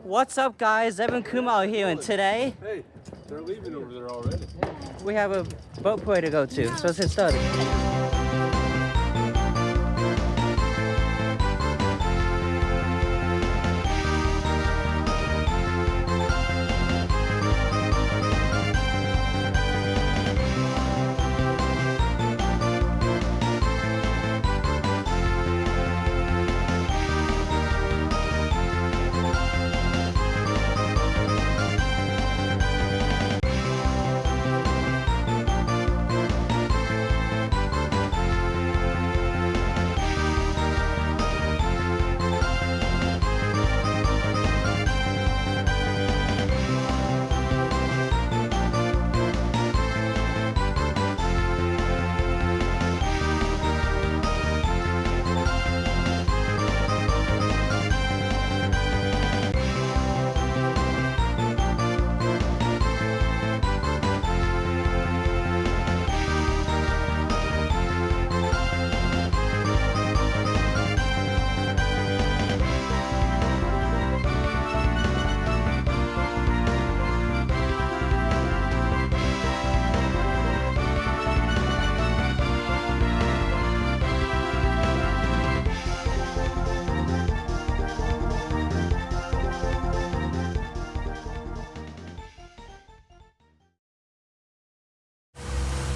What's up, guys? Evan Kumau here, and today Hey, they're leaving over there already. we have a boat parade to go to, so let's get started.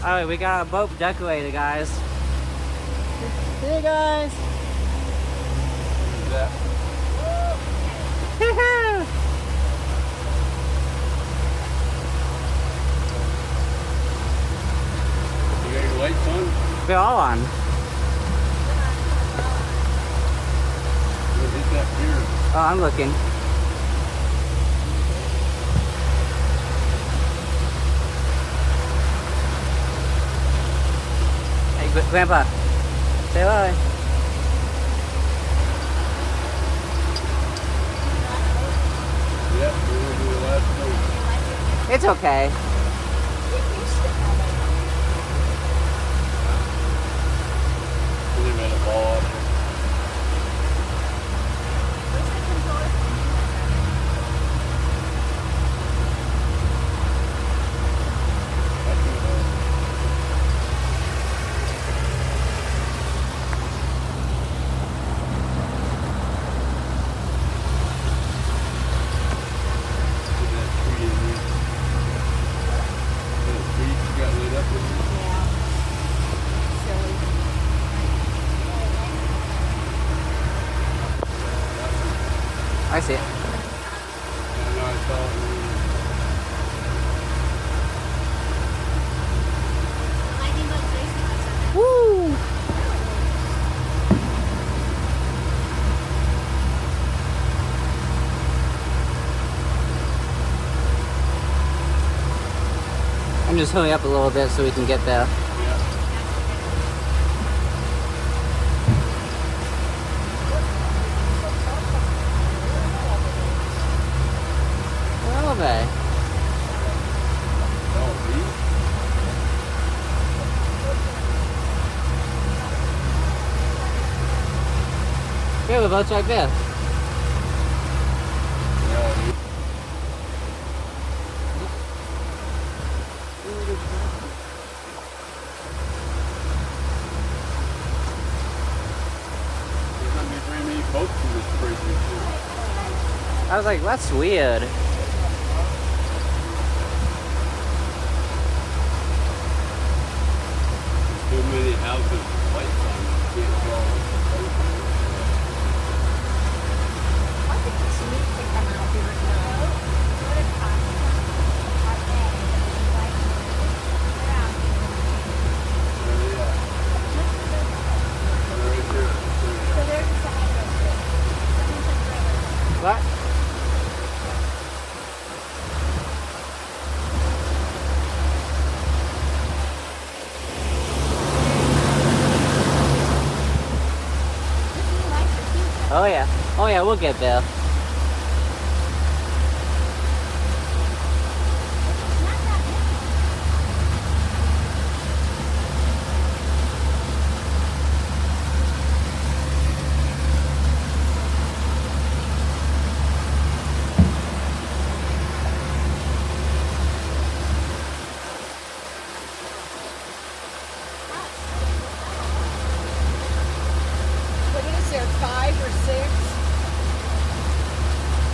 Alright, we got our boat decorated, guys. Hey, guys! Who's that? You got your lights on? We're all on. Hit that pier. Oh, I'm looking. Hey, Grandpa, say bye. Yep, we're going to do the last boat. It's okay. We've had a ball out there. I see it. Woo! I'm just hurrying up a little bit so we can get there. Where are they? Yeah, the boat's right there. I was like, that's weird. Too many houses, lights on, you can't go. What? Oh yeah. Oh yeah, we'll get there.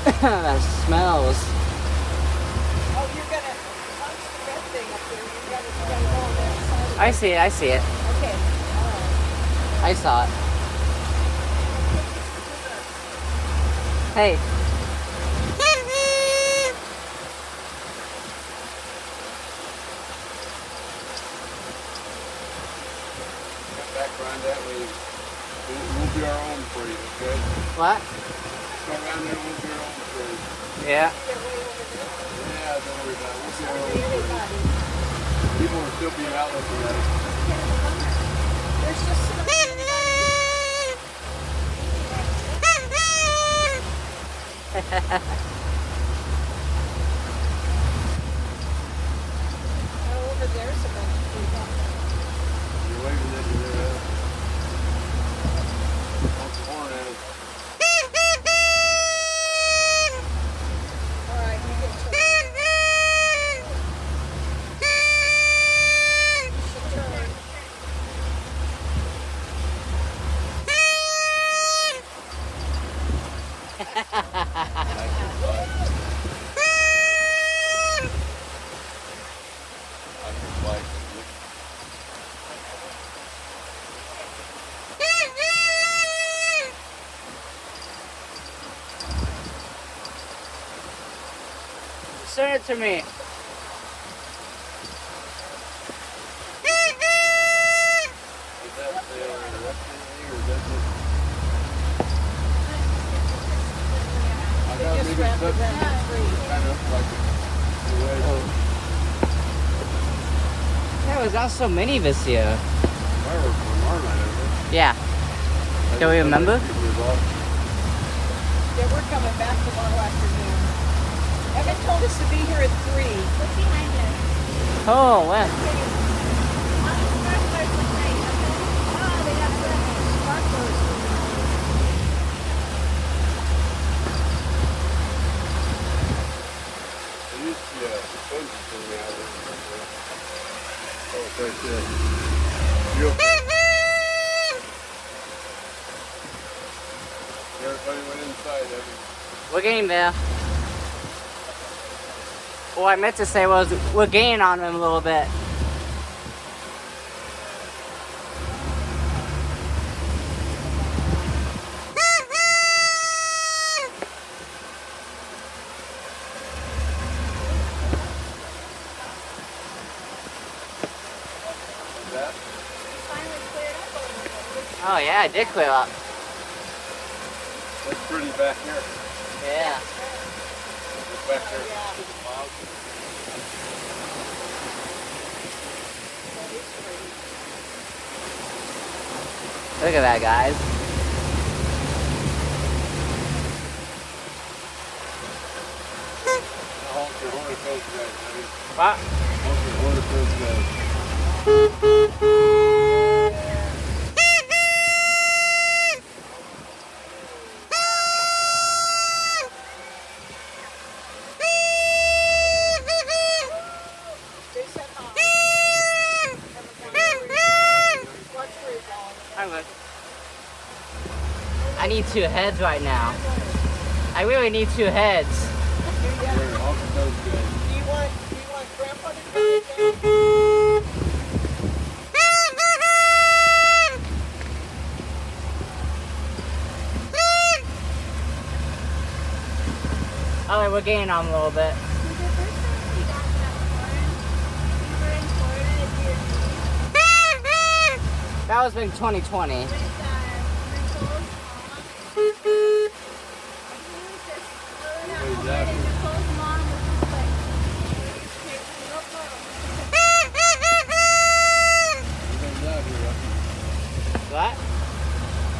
That smells. Oh, you're gonna punch the red thing up there. You gotta go on that side of I see it, I see it. Okay, alright. I saw it. Hey. Come back around that way. We'll be our own for you, okay? What? Come around there, we'll be our own for you. Yeah. Yeah, don't worry about it. We'll be our own for you. People will still be out looking at it. There's just so much. Oh, over there's a bunch of people. You're waving at you there. Honk the horn at him. Alright, you get to You should turn. Send it to me. Just wrap it around the tree. There was not so many this year. Yeah. Can we remember? Yeah, we're coming back tomorrow afternoon. Evan told us to be here at 3. Look behind us. Oh, when? On the sparklers tonight, okay? Oh, they got sparklers. Everybody went inside, Evan. We're getting there. What I meant to say was we're gaining on them a little bit. That? Finally cleared up a little bit. Oh yeah, it did clear up. That's pretty back here. Yeah. It's back there. To the clouds. Look at that, guys. Honk your horn at those guys, Evan. What? Honk your horn at those guys. They said hi. Watch where you're going. I'm good. I need 2 heads right now. I really need 2 heads. Do Here, honk at those guys. you want Grandpa to do it? Alright, we're gaining on them a little bit. The first time we got that horn, we were in Florida at DSC That was in 2020. with Nicole's mom. And he was just blowing out the horn, and Nicole's mom was just like, "Hey, go blow." You're going down here, Evan. What?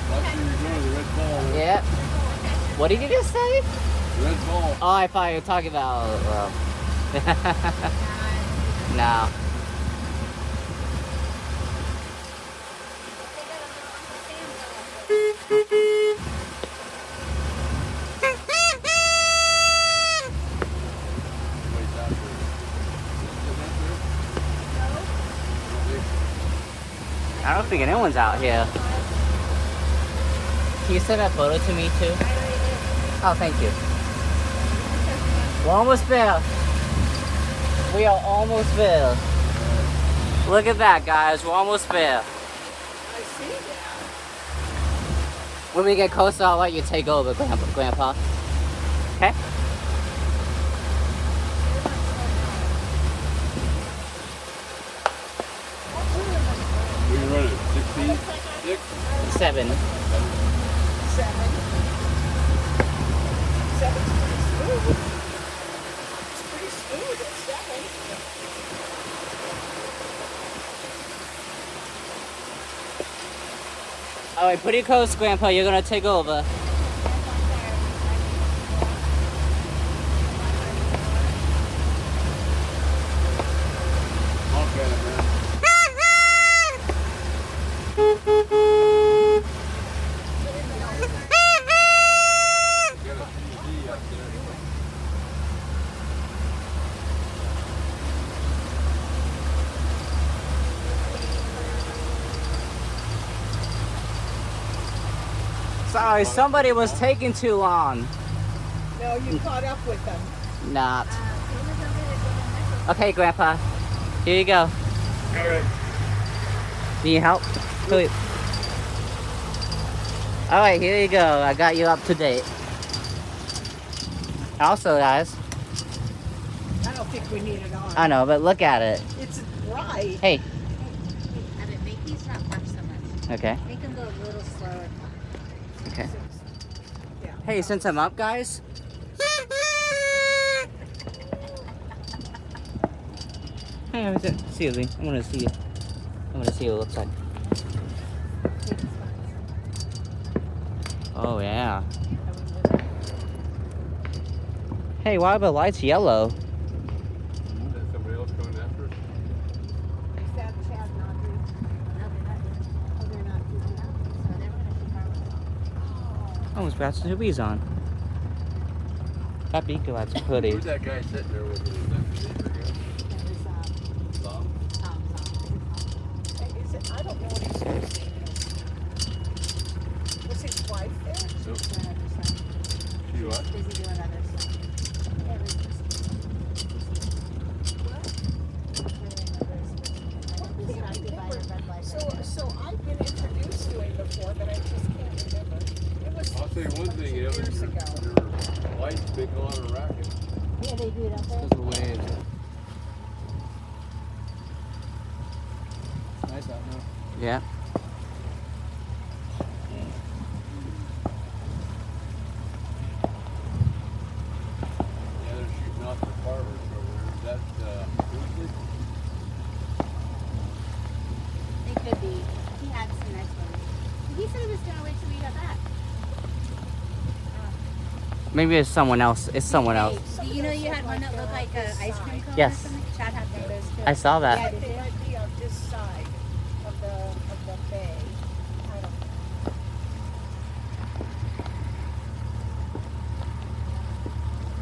Watch where you're going, the red ball. Yep. What did you just say? Red ball. Oh, I thought you were talking about. No. Wait, down there. I don't think anyone's out here. Can you send that photo to me too? Oh, thank you. We're almost there. We are almost there. Look at that, guys. We're almost there. I see that. When we get closer, I'll let you take over, Grandpa. Okay? We can run it 16, 6. 7. 7. 7's pretty smooth. It's pretty smooth at 7. Alright, pretty close, Grandpa. You're gonna take over. Honk at it, man. Got a TV up there. Sorry, somebody was taking too long. No, you caught up with them. Not. Okay, Grandpa. Here you go. All right. Need help? Please. Alright, here you go. I got you up to date. Also, guys, I don't think we need it on. I know, but look at it. It's bright. Hey. Evan, make these not rush so much. Okay. Make them go a little slower. Okay. Yeah. Hey, since I'm up, guys. Hey, see you, Lee. I want to see you. I want to see what it looks like. Oh, yeah. Hey, why are the lights yellow? Is that somebody else coming after us? Is that Chad and Audrey? No, they're not doing it. Oh, they're not doing that. So they're gonna keep our Oh, it's got Snoopy's on. That beaker light's pretty. Who's that guy sitting there with his neighbor again? Tom? Is it? I don't know what he's supposed to do. Was his wife there? Nope. doing other stuff. She what? Busy doing other stuff. Yeah, they're just. So I've been introduced to him before, but I just can't remember. It was I'll tell you one thing, years Evan, ago. your lights make a lot of racket. Yeah, they do, don't they? Because of the waves. Nice out now. Yeah. Yeah, they're shooting off the farmers over there. Is that, Woodley? They could be. He had some nice ones. He said he was gonna wait till we got back. Maybe it's someone else. It's someone else. Hey, you know you had one that looked like an ice cream cone Yes. or something? Chad had one of those too. I saw that. Yeah, they might be on this side of the bay. I don't know.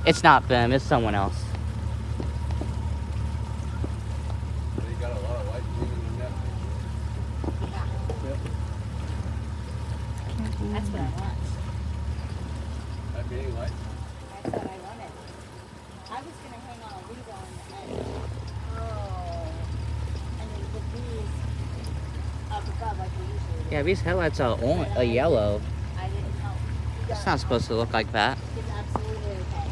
It's not them. It's someone else. They got a lot of lights moving in that thing. That's what I want. That many lights? That's what I wanted. I was gonna hang on a lead on and then put these up above like we usually do. Yeah, these headlights are yellow. I didn't know. It's not supposed to look like that. It's absolutely okay.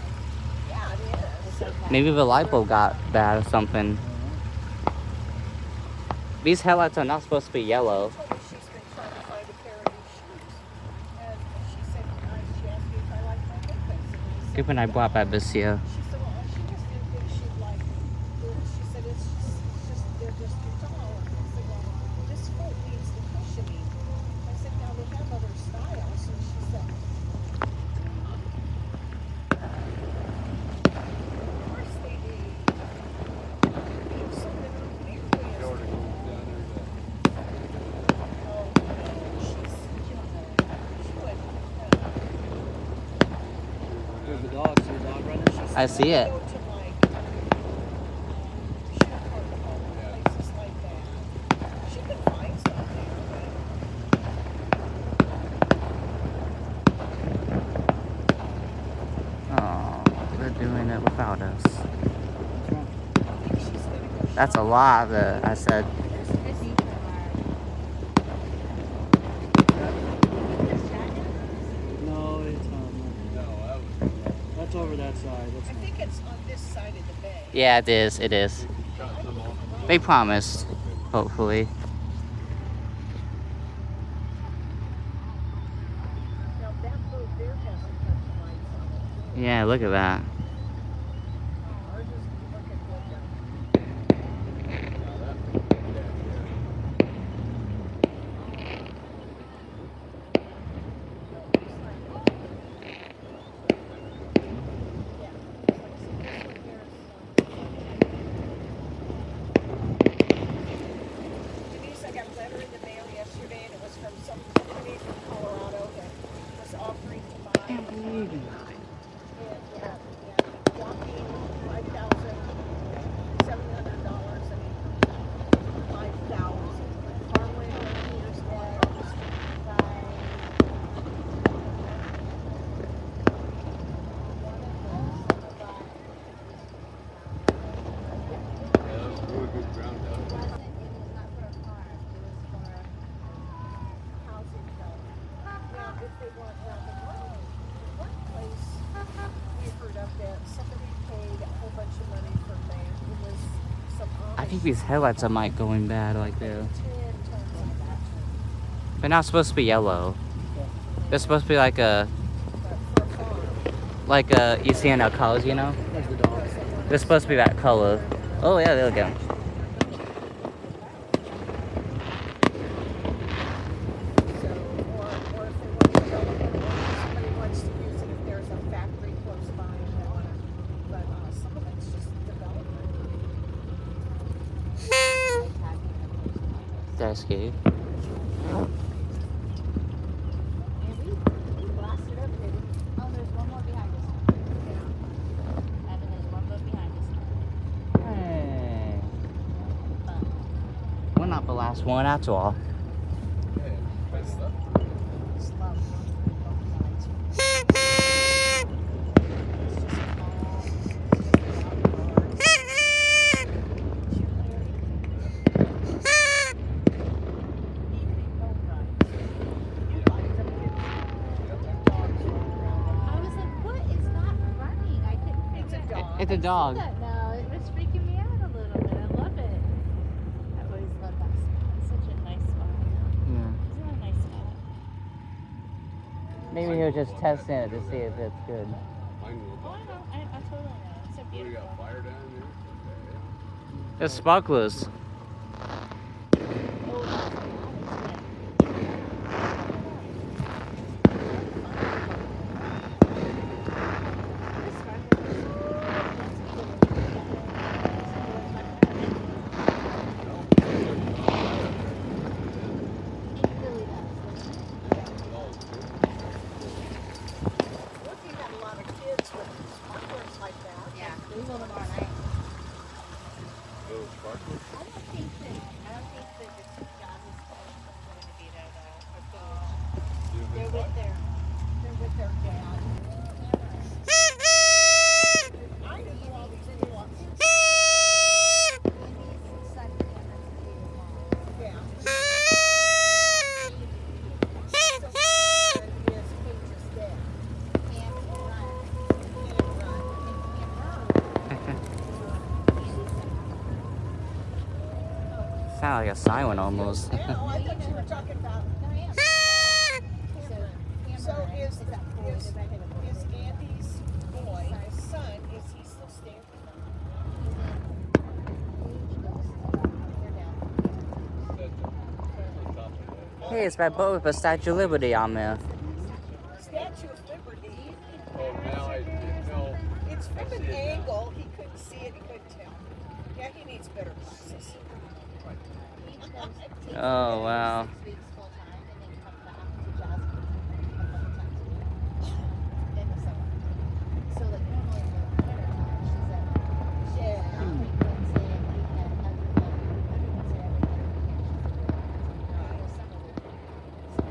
Yeah, it It's okay. Maybe the lipo got bad or something. These headlights are not supposed to be yellow. is. She's been trying to find a pair of these shoes. And she said, she asked me if I like my necklace. And I said, Good when I bought that this year. She said, well, she just didn't think she'd like them. She said, it's just they're just too tall. And I said, well, this foot needs the cushioning. I said, now they have other styles. And she said, of course they do. So then weird ways. Jordan goes down there to Oh, she went. There's the dog. See the dog running? I see it. Go to like shoe park places like that. She could find stuff there, Oh, they're doing it without us. What's wrong? She's gonna go That's a lot that I said. No, it's No, that's over that side. I That's not. think it's on this side of the bay. Yeah, it is. It is. shot some off. They promised, hopefully. Now that boat there hasn't got the lights on it. Yeah, look at that. Ours is, look at what the Denise, I got a letter in the mail yesterday, and it was from some company from Colorado that was offering to buy. And walking $5,700 and $5,000. Farmland years Yeah, that was really good ground down there. housing development. Now, if they want one place we heard of that somebody paid a whole bunch of money for land. It was some I think Amish these headlights are might going bad like there. 10 tons of that. They're not supposed to be yellow. They're supposed to be like a, But for a farm, you see in our colors, you know? There's the dog. They're supposed to be that color. Oh yeah, there we go. so, or if they want to develop it, or if somebody wants to use it, if there's a factory close by and they want to, but some of it's just development. That's good. We blasted up, did we? Oh, there's one more behind us. Evan, there's one boat behind us. Hey. We're not the last one after all. Yeah, nice stuff. It's love. I was like, what is that running? I couldn't It's a figure dog. It's a dog. that now. It was freaking me out a little bit. I love it. I always love that spot. It's such a nice spot. Yeah. Isn't that a nice spot? Maybe he was just testing it to see if it's good. Mine will. Oh, I know. I totally know. It's so What, you beautiful. got fire down there? Okay, There's sparklers. Oh, that's Look, you got a lot of kids with sparklers like that. Yeah, we will tomorrow night. Little sparkler. I don't think that the job is going to be there though. Or food. They're with their dad. I didn't know all these nuances. Yeah. So, is Page's dad. Can't Sound like a siren almost. run. No, I thought you were talking about. So is Andy's boy, his son, is he still staying with them? Hey, it's my boat with a Statue of Liberty on there. Statue of Liberty. Oh, now I didn't know. It's from I an see it now. angle. He couldn't see it. He couldn't tell. Yeah, he needs better glasses. Oh wow. 6 weeks full time and then come back to jazz a couple times a year in the summer. So like normally in the winter time she's at Yeah. every Wednesday and weekend, every Wednesday, every other weekend she's at the summer weekend. So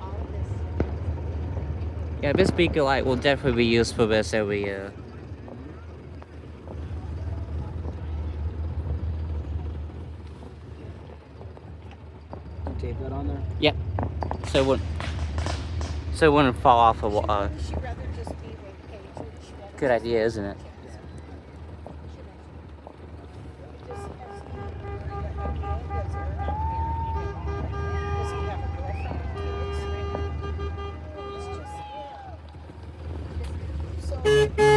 all of this. Yeah, Yeah, this beacon light will definitely be used for this every year. Tape that on there. Yep. So it wouldn't fall off the wall. She'd rather just be with Paige. She'd rather Good just idea, isn't it? Does he have a kid? Does or not married? Does he have a girlfriend and kids? It's just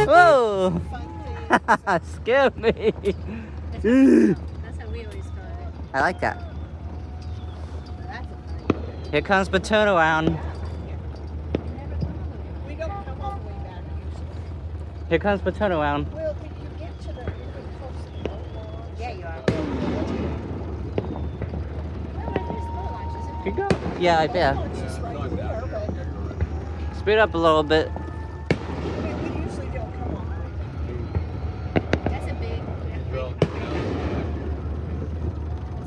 Whoa! fun things. Scared me. That's how we always call it. I like that. That's a funny. Here comes the turnaround. We don't come all the way back usually. Here comes the turnaround. Well, when you get to the really close to the outlaws. Yeah, you are. No, there's no lunches. Here you go. Yeah, I bet. It's just right there, but Speed up a little bit. I mean, we usually don't come all the way back. That's a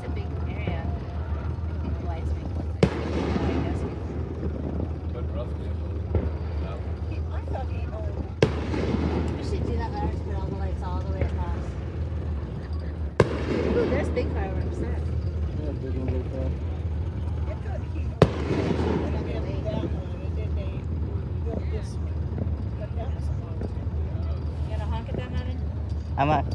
big area. Big widescreen. I thought he owned. We should do that. Let us put all the lights all the way across. Ooh, there's big fireworks there. Yeah, big one right there. I thought he owned that one, and then they built this one. But that was a long time ago. You gonna honk at them, Evan? I'm not.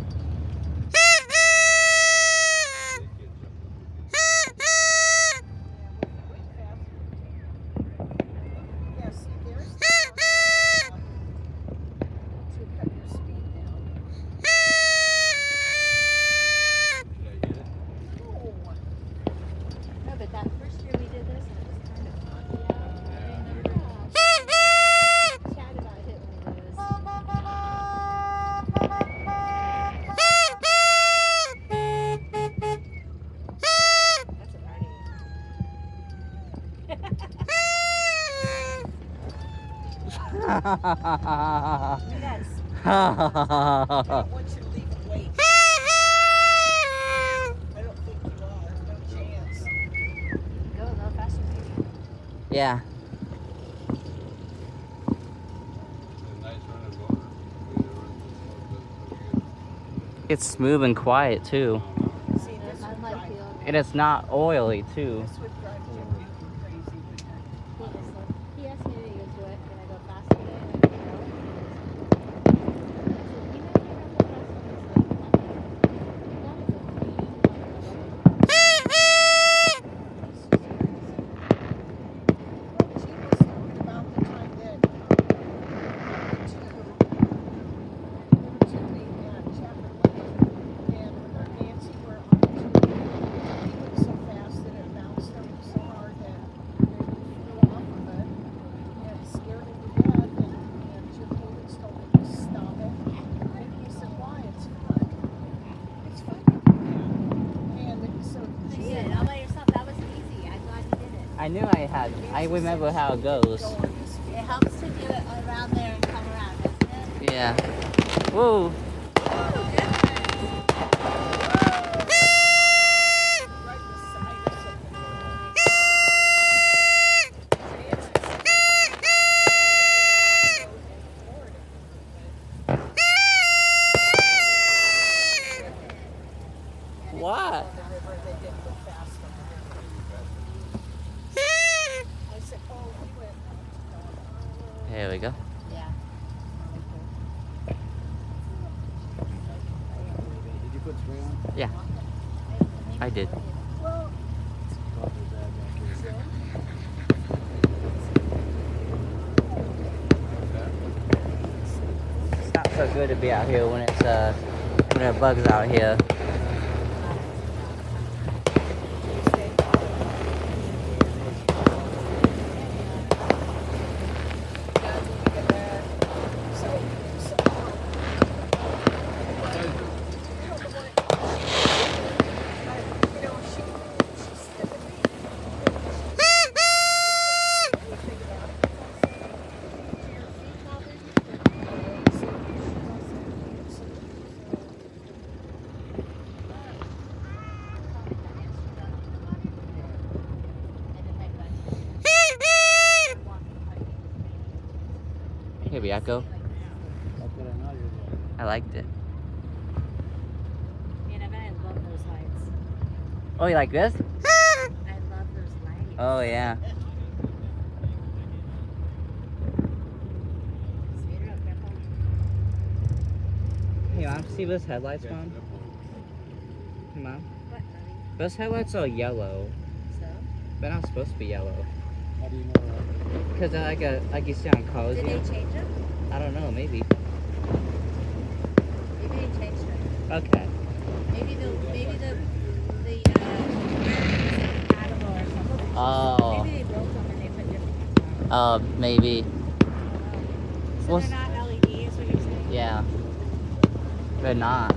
Yeah, see, there's the to cut your speed down. Oh, No, but that first year we did this, and it was kind of foggy out. I remember Chad about hit one of those. That's a party. Yes. I don't want you to leave and wait. I don't think you are. No chance. Go a little faster, maybe. Yeah. It's smooth and quiet too. See, this would Unlike drive, the old And it's not oily too. this would drive Jim crazy. He asked me to use it. Can I go faster today? And I said, no. He said, you know, you're not the best Well, Gene was talking about the time that two me and Chapter Lane and Nancy were on the tube. He went so fast that it bounced them so hard that they flew off of it and it scared him to death. And Jim Davis told him to stop it. And he said, why? It's fun. It's fun to do that. And so You Gene did it all by yourself. That was easy. I'm glad you did it. I knew I had. I remember how it goes. go on this It helps to do it around there and come around, doesn't it? Yeah. Whoa. right beside us at the door. What? I said, oh, we went. Here we go. Yeah. Did you put spray on? Yeah, I did. Well, Drop your bag back here. It's not so good to be out here when it's when there are bugs out here. Dolby Echo. That's what I know you're doing. I liked it. Man, I bet I love those lights. Oh, you like this? I love those lights. Oh yeah. Speed her up, Grandpa. Hey, Mom, see those headlights, Mom? Hey, Mom. What, buddy? Those headlights are yellow. So? They're not supposed to be yellow. How do you know that? Because they're like you see on cars. Did they change them? I don't know, maybe. Maybe they changed them. Okay. Maybe the compatible or something. Oh. Maybe they broke them and they put different ones on. Maybe. So Well, they're not LED, is what you're saying? Yeah. They're not.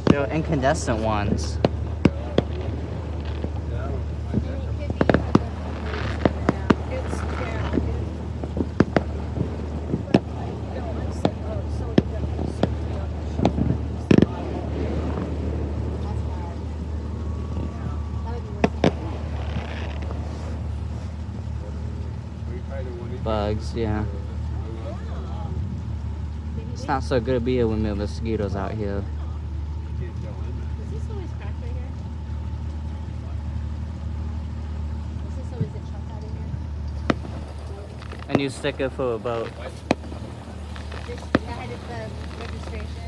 They're incandescent ones. Bugs, yeah. It's not so good to be when there are mosquitoes out here. Is this always cracked right here? Is this always a chunk out of here? A new sticker for a boat. This, that is the registration.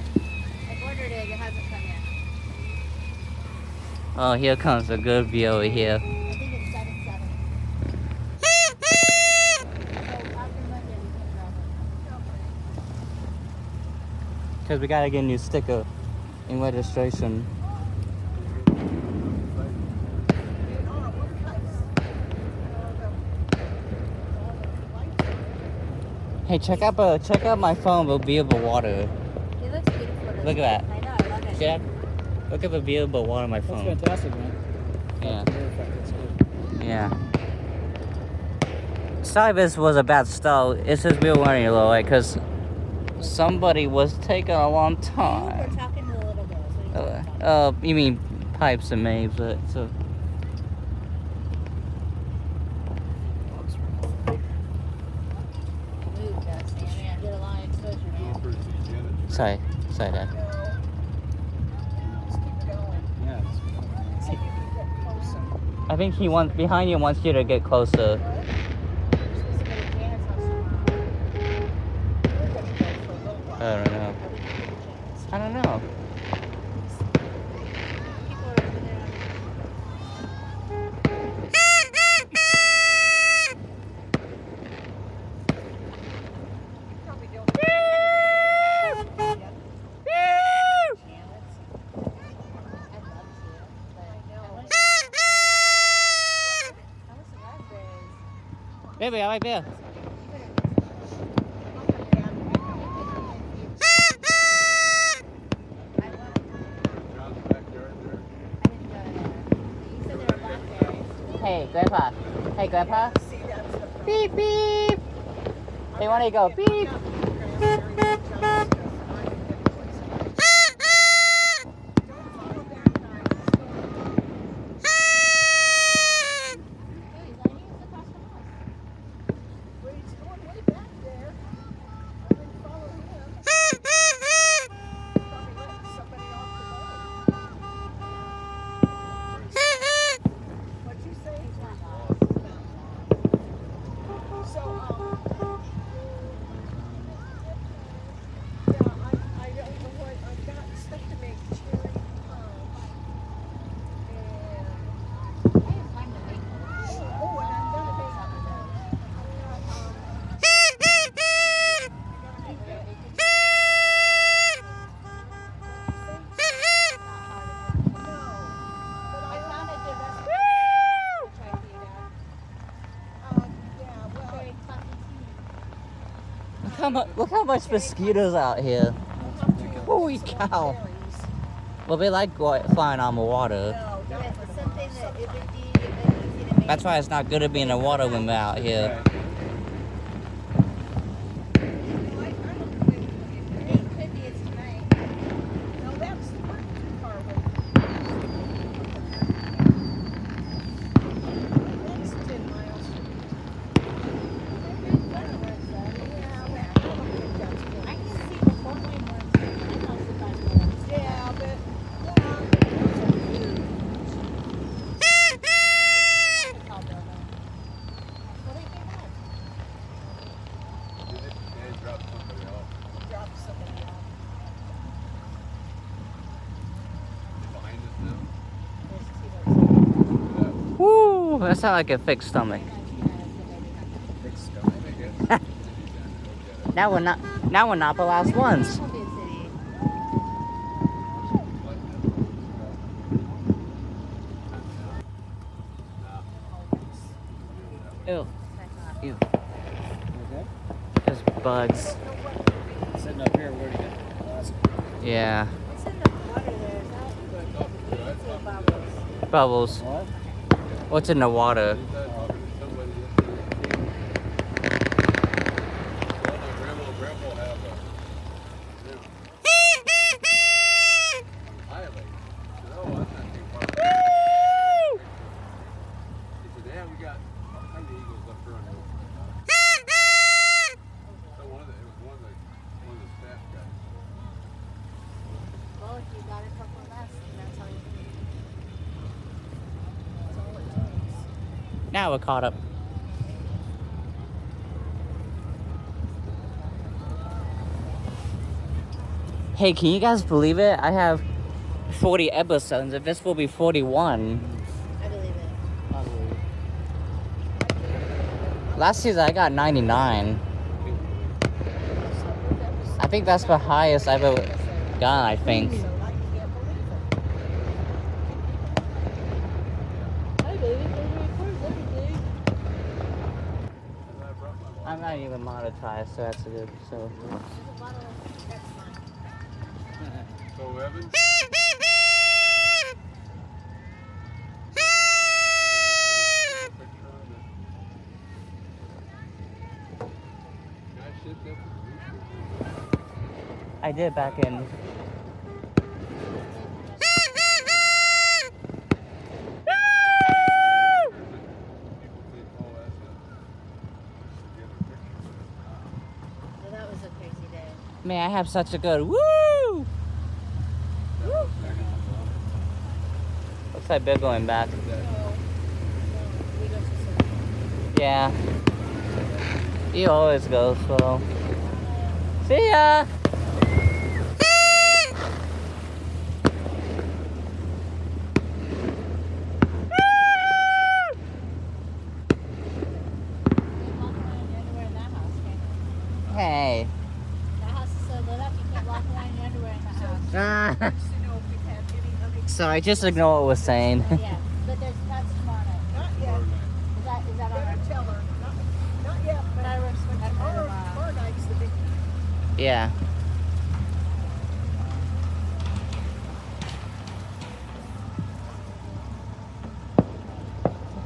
I ordered it, it hasn't come yet. Oh, here comes a good view over here. I think it's 7-7. So after Monday we can drop it. Because we gotta get a new sticker and registration. Hey, check out my phone with viewable water. It looks beautiful. Look at that. I know, I love it. See that? Look at the viewable water on my That's phone. fantastic, man. Yeah. That's good. Yeah. Sorry this was a bad start. It's just we were learning a little late because somebody was taking a long We're time. talking to the little girls. What are you talking about? You mean Pipes and Maves, but so. Move, Dusty. I mean, I get a lot of exposure now. Sorry, Dad. Yeah. It's I think he wants behind you wants you to get closer. I don't know. I don't know. People are over there. Probably don't. Baby, I like this. Hey, Grandpa. Hey, Grandpa. Beep, beep. Hey, why don't you go? Beep. Look how much mosquitoes out here. Holy cow. Well, they like flying on the water. That's why it's not good to be in the water when they're out here. that sounds like a fake stomach. Big stomach. Now we're not the last ones. Ew. Ew. Okay. Just bugs. Sitting up here, where'd he get? Yeah. What's in the water there? Is that bubbles? Bubbles. What? What's in the water? Well, if you got a couple less, that's all you need. That's all it takes. Now we're caught up. Hey, can you guys believe it? I have 40 episodes, and this will be 41. I believe it. I believe. Last season I got 99. I think that's the highest I've ever gotten, I think. So I can't believe it. I believe it. They record everything. I'm not even monetized, so that's good. So There's a lot of that's fine. So Evan? I did back in. So that was a crazy day. Man, I have such a good woo! Looks like they're going back. We go to some. Yeah. You always go slow. See ya! Hey. That house is so lit up, you can't walk around in your underwear in the house. To know if we've had any other. Sorry, just ignore what we're saying. Yeah, but there's nuts tomorrow night. Not yet. Is that all Better right? tell her. Not yet, but But I work but tomorrow night's the big. Yeah.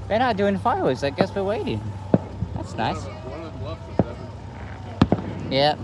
They're not doing fireworks. I guess we're waiting. That's nice. One of them left us, Evan. Yep.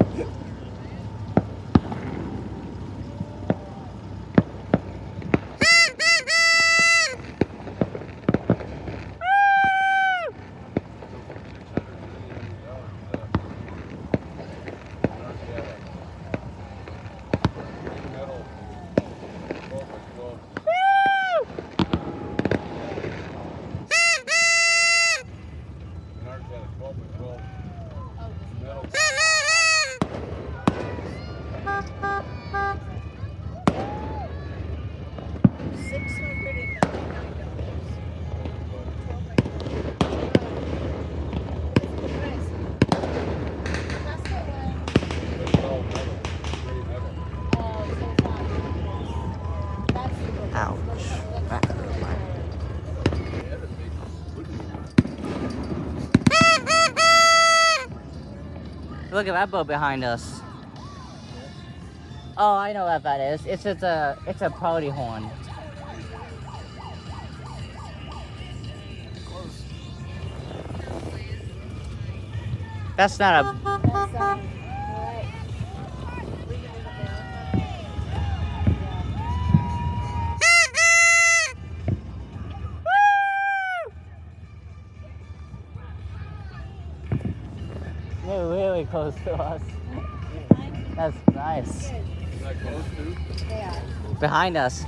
Ouch. That hurt my- Look at that boat behind us. Oh, I know what that is. It's a party horn. That's not a. That's right. Leave it in the bell. They're really close to us. That's nice. Is that close too? Yeah. Behind us.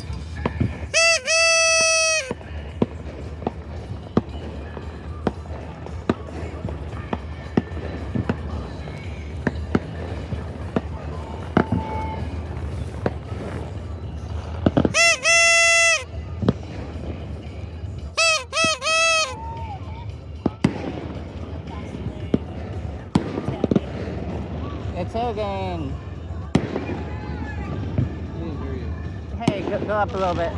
It's Hogan. He didn't hear you. Hey, go up a little bit.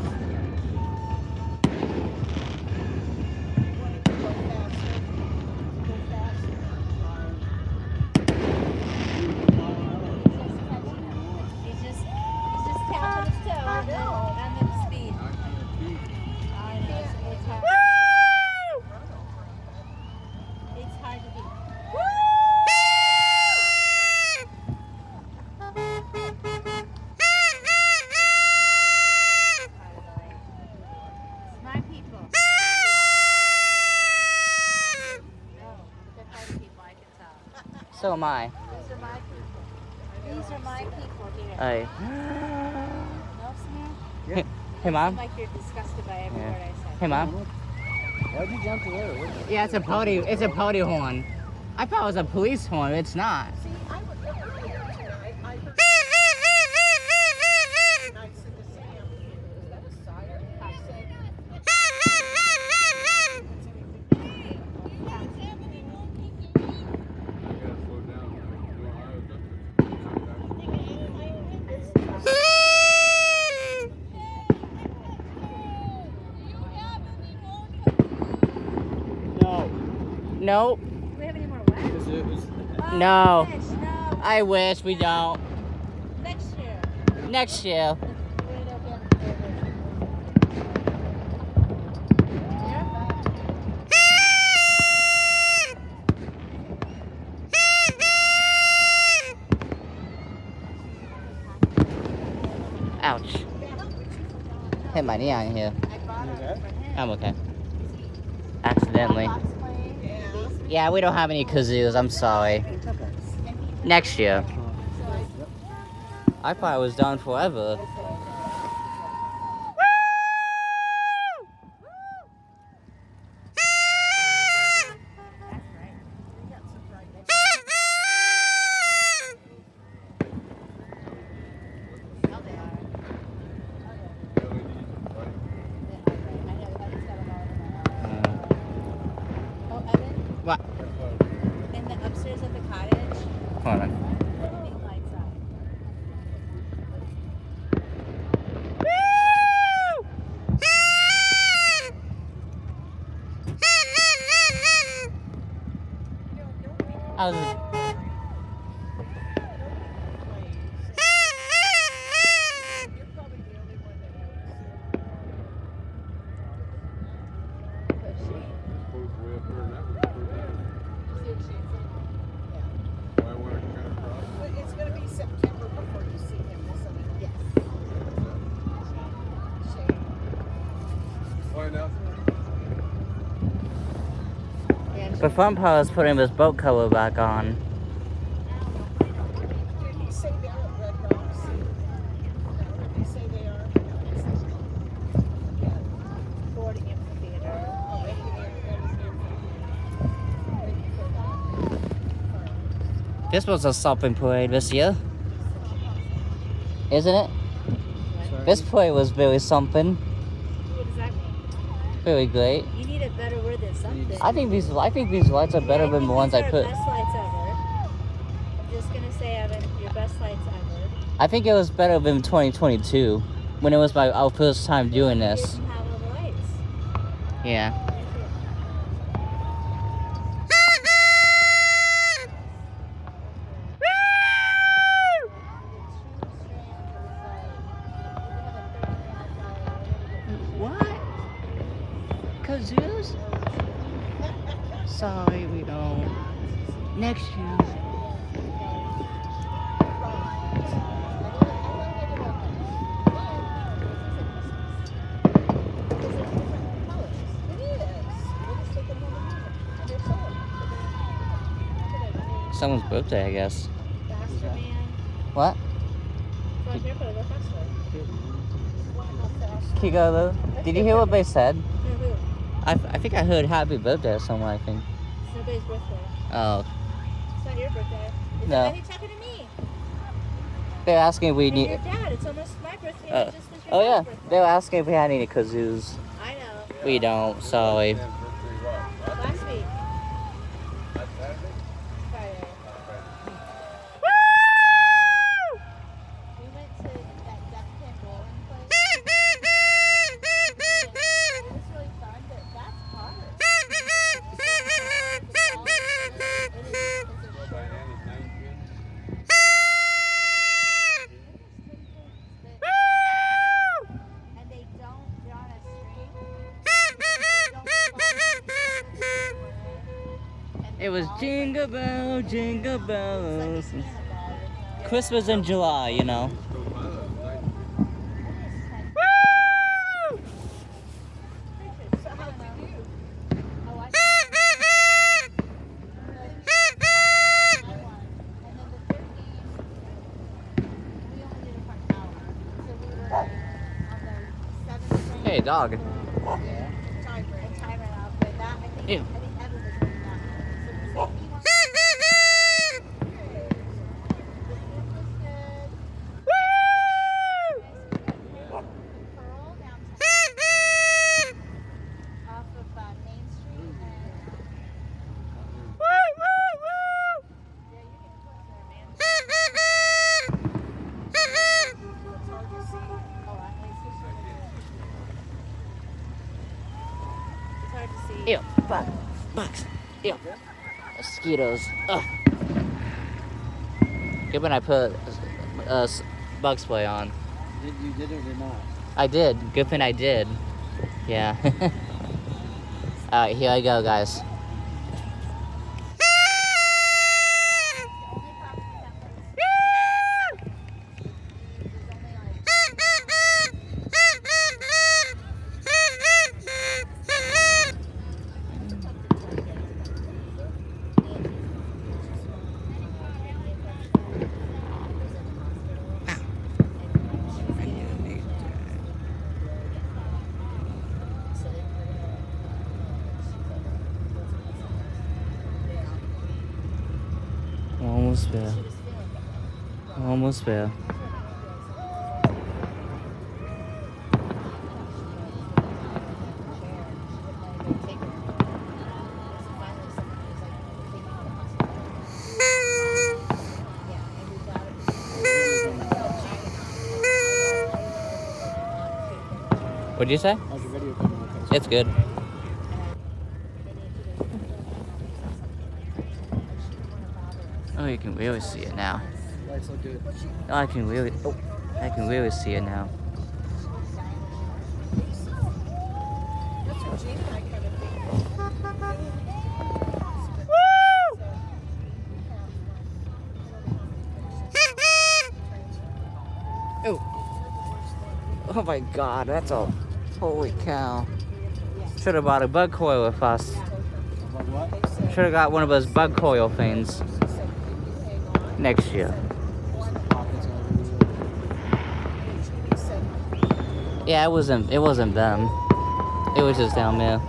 He's just tapping his toe on the speed. I know, it's hard. It's hard to beat. Smart people. No, they're hard people, I can tell. So am I. These are my people. These are my people here. Hey. No, Samir? Yeah. Hey, Mom. Like you're disgusted by every Yeah. word I said. Hey, Mom. Why'd you jump to there? What- Yeah, it's a pony. It's a pony horn. I thought it was a police horn. It's not. See, I was earlier tonight. I heard. And I said to Sam, "Is that a siren?" I said, I gotta slow down. No. Nope. Do we have any more what? Kazoos. Oh, No. fish, no. I wish we don't. Next year. Next year. Wait, okay. Ouch. Hit my knee on here. I bought it for him. I'm okay. Accidentally. Box play. Yeah, we don't have any kazoos. I'm sorry. It's okay. Next year. I thought it was done forever. That's right. "We got some fried eggs." Oh, they are. Oh, Evan, What? in the upstairs of the cottage, Hold on. everything lights up. I was. You're probably the only one that knows. Both way up there, and that was pretty good. Why want to kind of cross? But it's going to be September before you see him, isn't it? Yes. Shame. Find out. The fun part is putting this boat cover back on. Did he say they're at Red Rocks? No, did he say they are? Ford Amphitheater. Oh, maybe they're This was a shopping parade this year. Isn't it? Sorry. This parade was very something. What does that mean? Very great. You need a better word than something. I think these lights are better than the ones I put. Best lights ever. I'm just gonna say, Evan, your best lights ever. I think it was better than 2022 when it was our first time doing You this. didn't have all the lights. Yeah. What? Kazoos? Sorry, we don't. Next year. Someone's birthday, I guess. Faster, man. What? Go on, careful, go faster. Kiko, did you hear what they said? No, who? I think I heard happy birthday or something, I think. It's nobody's birthday. Oh. It's not your birthday. It's No. Why are you talking to me? They're asking if we You're need. your dad. It's almost my birthday. Uh, It just was your Oh, yeah. dad's birthday. They were asking if we had any kazoos. I know. We don't, sorry. Last week. Last Saturday? Friday. Okay. Woo! It was jingle bell, jingle bells. Christmas in July, you know. So how'd you do? Oh, I won. And then the third game, we only did it for an hour. So we were on the seventh frame. Hey, dog. Tiebreaker. A tie ran out, but that, I think Ew. Evan was winning that one. So it was like, he won. Pearl downtown. Off of Main Street and yeah, you can put there, man. It's hard to see. Oh, it's hard to see. Ew. Bugs. Ew. Mosquitoes. Ugh. Good when I put bug spray on. You did it or not? I did. Good thing I did. Yeah. Alright, here I go, guys. Almost there. Almost there. What'd you say? How's your video coming with us? It's good. Oh, you can really see it now. Lights look good. Oh, I can really see it now. That's what Gene and I kind of think. Oh my god, that's a holy cow. Should have bought a bug coil with us. About what? Should have got one of those bug coil things next year. Pockets everywhere. Yeah, it wasn't them. It was just down there.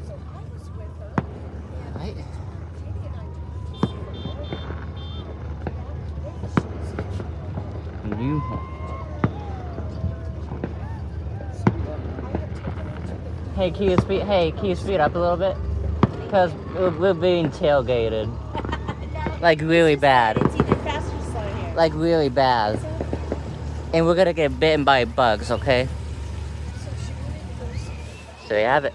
So I was with her. Right? Katie and I talked to You. Hey, can you speed up a little bit? Because we're being tailgated. Like really bad. It's either fast or slow here. Like really bad. And we're gonna get bitten by bugs, okay? So you have it.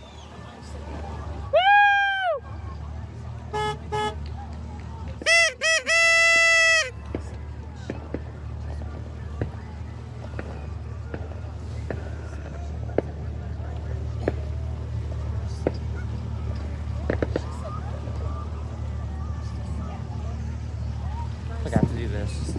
Forgot to do this.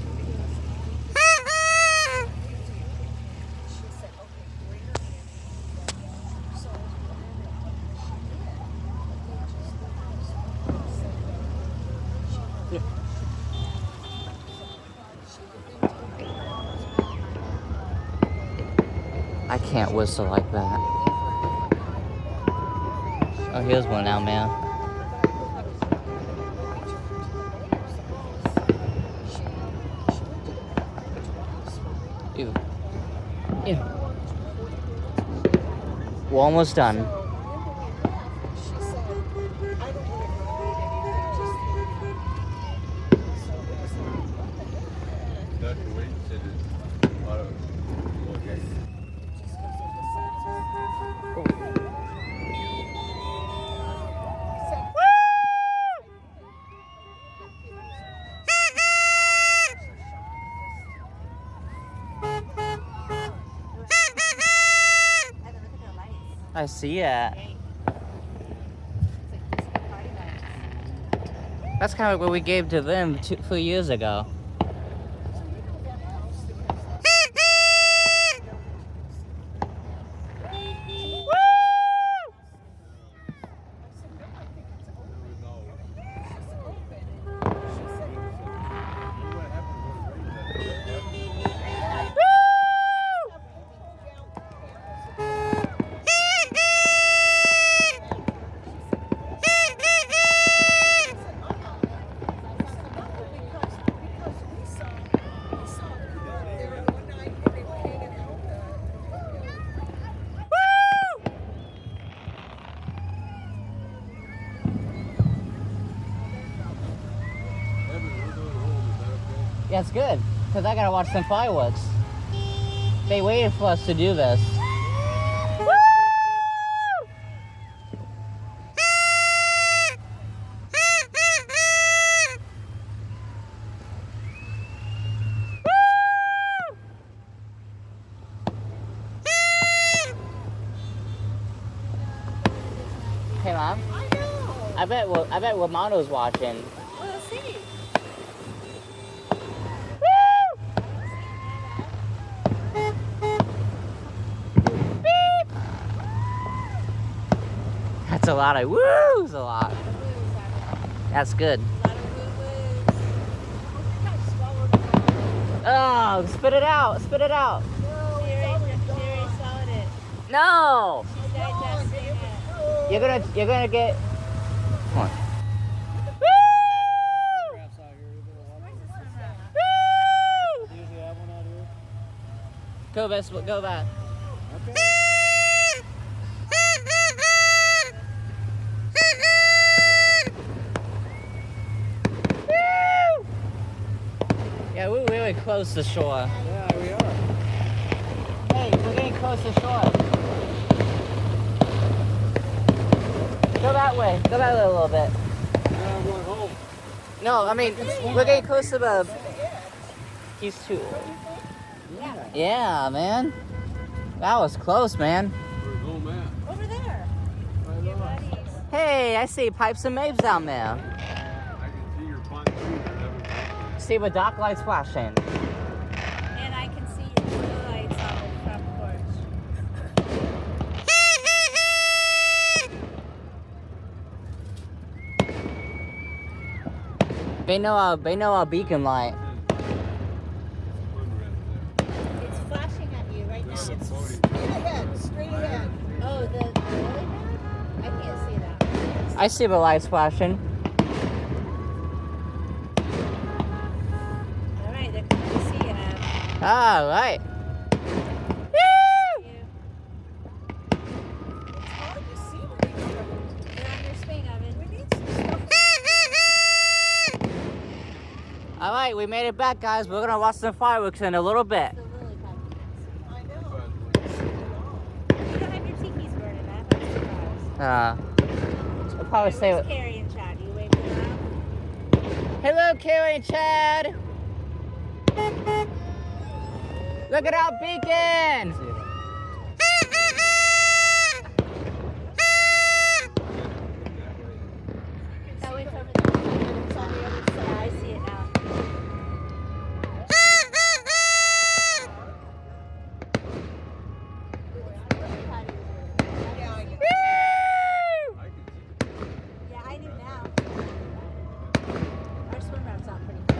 I can't whistle like that. Oh, here's one now, man. Ew. Ew. We're almost done. She said, I don't want to read anything, just so it was like, what the heck? Dr. Wade said it's a lot of okay. Just goes into sentences. I see it. Great. It's like this is the party lights. That's kind of what we gave to them 2 years ago. So you know that house that has that. I said, no, I think it's open. It's open. And she said, What happened when it rained that day? have they pulled out the panels? Evan, we're going home. Is that okay? Yeah, it's good, because I gotta watch some fireworks. They waited for us to do this. Hey, Mom. I know. I bet Romano's watching. We'll see. That's a lot of woos, a lot. That's good. Oh, spit it out, spit it out. No, you're gonna get. Come on. Woo! Wraps out here. Woo! Do you usually have one out here? Go back, go back. Okay. Woo! Yeah, we're really close to shore. Yeah, we are. Hey, we're getting close to shore. Go that way. Go that way a little bit. Yeah, I'm going home. No, I mean, we're getting close to the... He's too... Yeah, man. That was close, man. Where's home at? Over there. I Your know. buddies. Hey, I see pipes and mapes down there. I can see your pontoon and everything. See the dock lights flashing. And I can see your blue lights on the front porch. They know our beacon light. It's flashing at you right now. Straight ahead, straight ahead. Oh, the lily pad? I can't see that. I see the lights flashing. All right, they're coming to see you now. All right. You. It's hard to see when you go. You're on your swing oven. We need some stuff. All right, we made it back, guys. We're gonna watch some fireworks in a little bit. The lily pad. I know. You don't have your tiki's burning, man. I'm surprised. We'll probably say Where's it. Carrie and Chad? You waving around? Hello, Carrie and Chad. Look at our beacon. Oh, it's over there. It's on the other side. Yeah, I see it now. Yeah, I know. Yeah, I do now. Our swim round's not pretty good.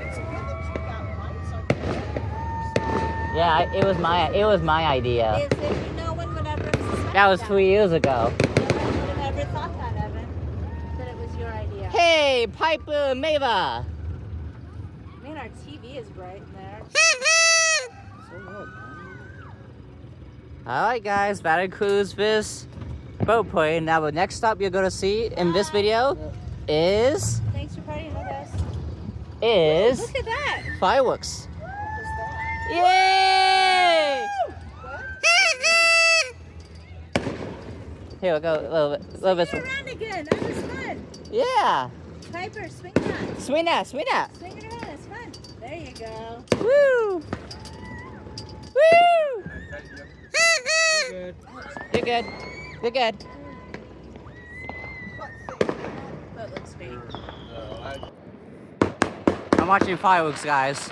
It's good that you got lights on your windows. Yeah, it was my idea. Is it, no one would ever suspect That was 3 years ago. No one would have ever thought that, Evan. That it was your idea. Hey, Piper Mava. Man, our TV is bright in there. So what, man? All right, guys, Battle Cruise this boat party. Now, the next stop you're gonna see in this video is Thanks for partying with us. Look at that. fireworks. What was that? Yay! What? Here we go, a little bit. Swing it around again. That was fun. Yeah. Piper, swing that. Swing that, swing that. Swing it around. It's fun. There you go. Woo! Woo! Good. You're good. You're good. That looks fake. No, I'm watching fireworks, guys.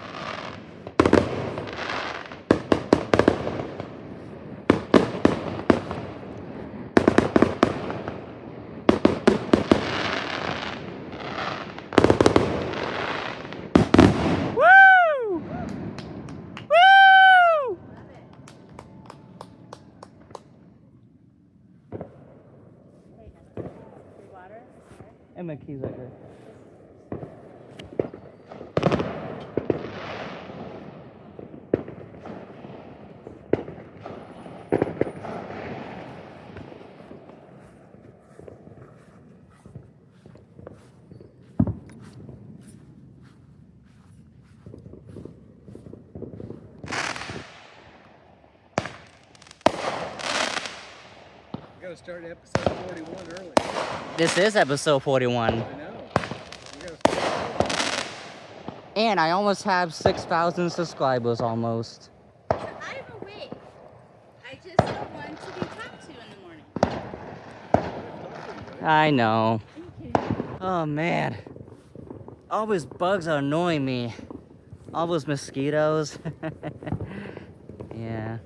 Woo! Woo! And my keys right there. We gotta start episode 41 early. This is episode 41. I know. We gotta start. And I almost have 6,000 subscribers almost. I'm awake. I just don't want to be talked to in the morning. I know. Are you kidding me? Oh man. All those bugs are annoying me. All those mosquitoes. Yeah.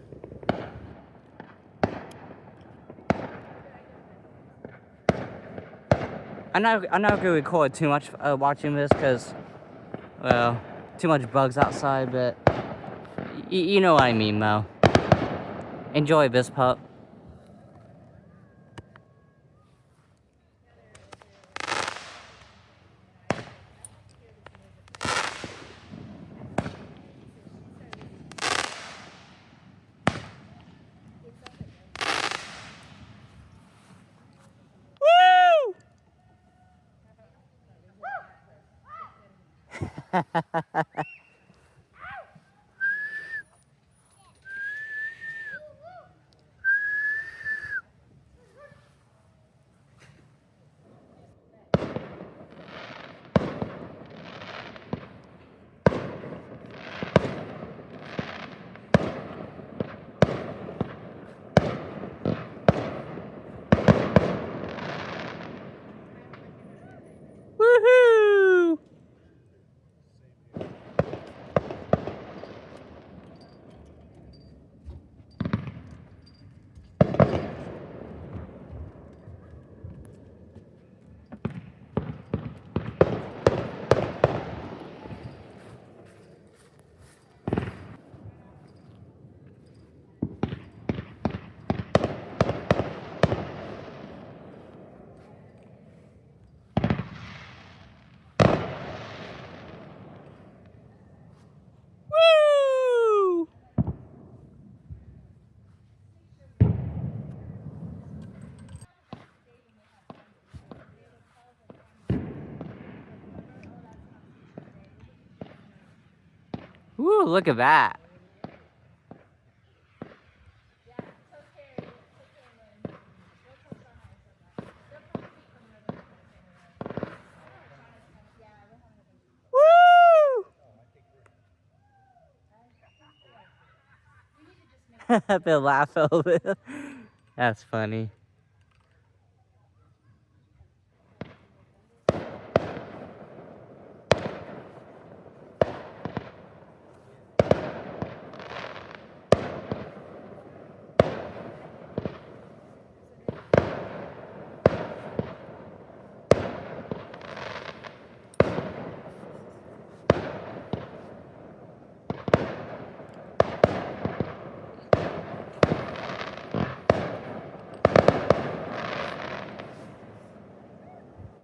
I'm not gonna record too much watching this because, well, too much bugs outside, but you know what I mean, Mo. Enjoy this pup. Woo! Woohoo! Woo! Woo, look at that. Woo! They'll laugh over it. That's funny.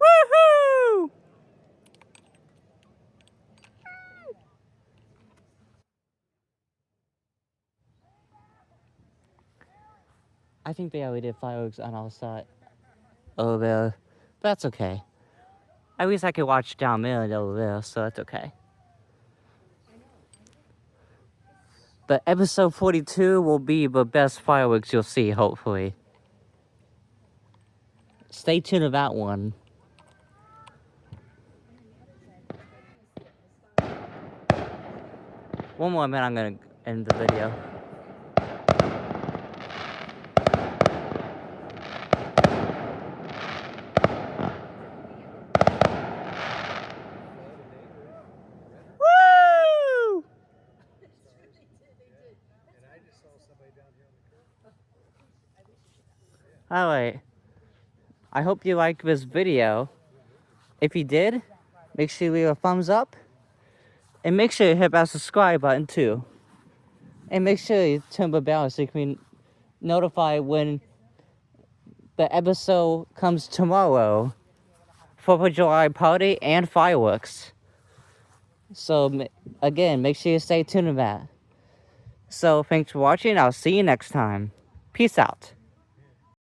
Woohoo! I think they already did fireworks on our side. Over there. But that's okay. At least I could watch down there and over there, so that's okay. But episode 42 will be the best fireworks you'll see, hopefully. Stay tuned to that one. One more minute, I'm gonna end the video. Alright. I hope you liked this video. If you did, make sure you leave a thumbs up. And make sure you hit that subscribe button too. And make sure you turn the bell so you can be notified when the episode comes tomorrow. 4th of July party and fireworks. So, again, make sure you stay tuned to that. So, thanks for watching. I'll see you next time. Peace out.